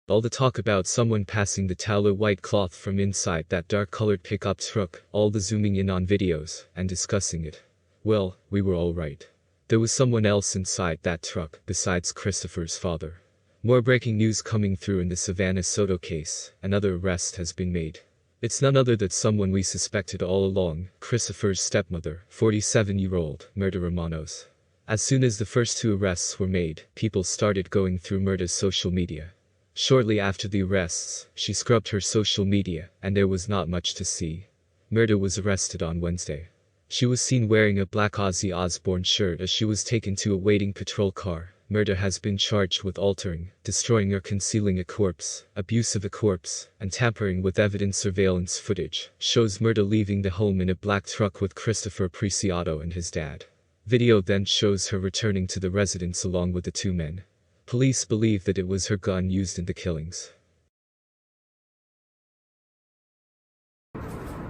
All the talk about someone passing the tallow white cloth from inside that dark-colored pickup truck, all the zooming in on videos, and discussing it. Well, we were all right. There was someone else inside that truck, besides Christopher's father. More breaking news coming through in the Savannah Soto case. Another arrest has been made. It's none other than someone we suspected all along, Christopher's stepmother, 47-year-old Myrta Romanos. As soon as the first two arrests were made, people started going through Myrta's social media. Shortly after the arrests, she scrubbed her social media, and there was not much to see. Myrta was arrested on Wednesday. She was seen wearing a black Ozzy Osbourne shirt as she was taken to a waiting patrol car. Myrta has been charged with altering, destroying or concealing a corpse, abuse of a corpse, and tampering with evidence. Surveillance footage shows Myrta leaving the home in a black truck with Christopher Preciado and his dad. Video then shows her returning to the residence along with the two men. Police believe that it was her gun used in the killings.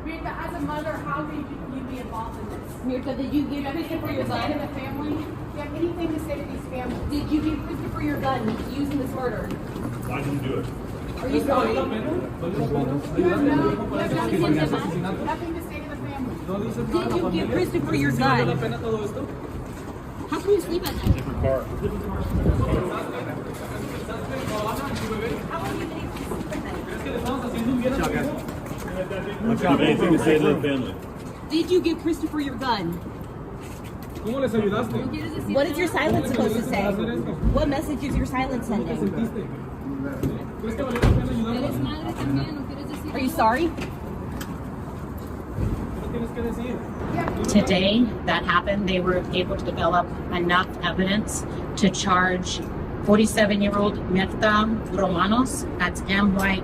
Mirta, as a mother, how did you be involved in this? Mirta, did you give Do you have Christopher anything your to say to gun? the family? Do you have anything to say to these families? Did you give Christopher your gun used in this murder? Why did you do it? Are you sorry? You have nothing to say to the family. Did you give Christopher your gun? How can you sleep at night? Different car. How long have you been able to sleep at night? Do you have anything to say to the family? Did you give Christopher your gun? What is your silence supposed to say? What message is your silence sending? Are you sorry? Today that happened, they were able to develop enough evidence to charge 47-year-old Myrta Romanos, that's Myrta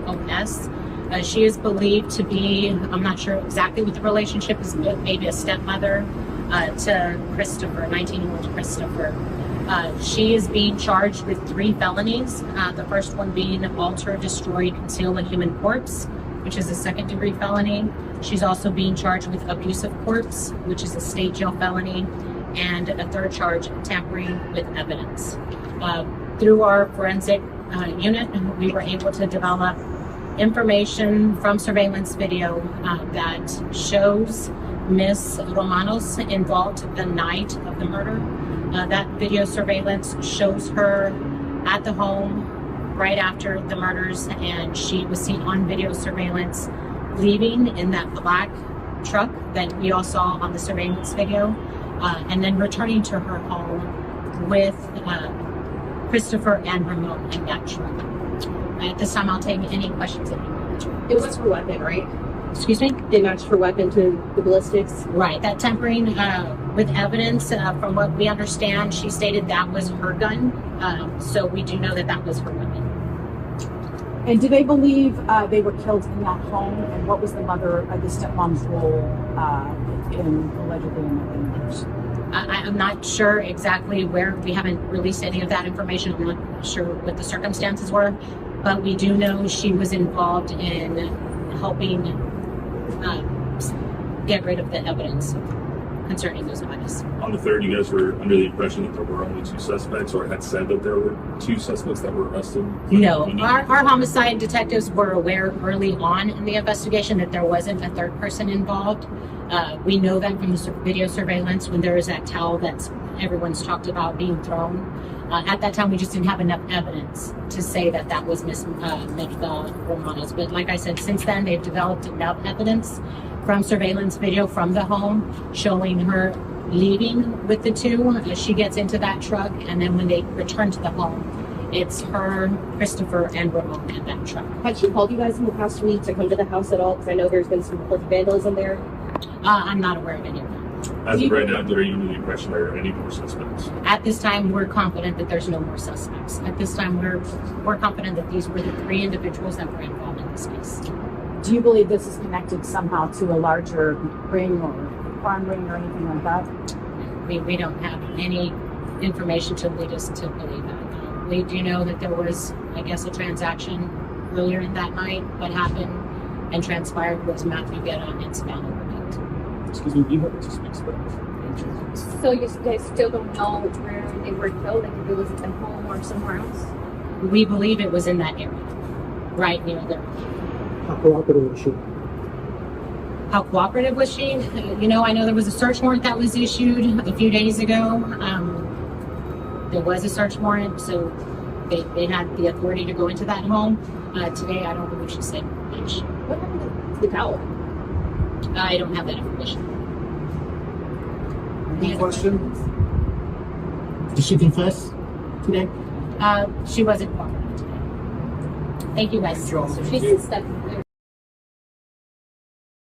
Ramanos. She is believed to be, I'm not sure exactly what the relationship is, but maybe a stepmother to Christopher, 19-year-old Christopher. She is being charged with 3 felonies. The first one being alter, destroy, conceal a human corpse, which is a second-degree felony. She's also being charged with abuse of corpse, which is a state jail felony, and a third charge, tampering with evidence. Through our forensic unit, we were able to develop information from surveillance video that shows Miss Romanos involved the night of the murder. That video surveillance shows her at the home right after the murders, and she was seen on video surveillance leaving in that black truck that we all saw on the surveillance video, and then returning to her home with Christopher and Ramon in that truck. At this time, I'll take any questions that you want. It was her weapon, right? Excuse me? They matched her weapon to the ballistics. Right, that tampering with evidence, from what we understand, she stated that was her gun. So we do know that that was her weapon. And do they believe they were killed in that home? And what was the stepmom's role allegedly in the murders? I'm not sure exactly where. We haven't released any of that information. I'm not sure what the circumstances were, but we do know she was involved in helping get rid of the evidence concerning those bodies. On the 3rd, you guys were under the impression that there were only 2 suspects, or had said that there were 2 suspects that were arrested? No, our homicide detectives were aware early on in the investigation that there wasn't a 3rd person involved. We know that from the video surveillance when there is that towel that everyone's talked about being thrown. At that time, we just didn't have enough evidence to say that that was Miss Myrta Romanos. But like I said, since then, they've developed enough evidence from surveillance video from the home showing her leaving with the 2 as she gets into that truck. And then when they return to the home, it's her, Christopher, and Ramon in that truck. Had she called you guys in the past week to come to the house at all? Because I know there's been some vandalism there. I'm not aware of any of that. As of right now, are you under the impression there are any more suspects? At this time, we're confident that there's no more suspects. At this time, we're confident that these were the 3 individuals that were involved in this case. Do you believe this is connected somehow to a larger ring or crime ring or anything like that? We don't have any information to lead us to believe that. We do know that there was, I guess, a transaction earlier in that night. What happened and transpired was Matthew Guerra and Savannah. Excuse me, do you have to speak Spanish? So you guys still don't know where they were killed, like if it was at the home or somewhere else? We believe it was in that area, right near there. How cooperative was she? How cooperative was she? You know, I know there was a search warrant that was issued a few days ago. There was a search warrant, so they had the authority to go into that home. Today, I don't believe she said much. What happened to the towel? I don't have that information. Any question? Did she confess today? She wasn't cooperative today. Thank you guys. She's a step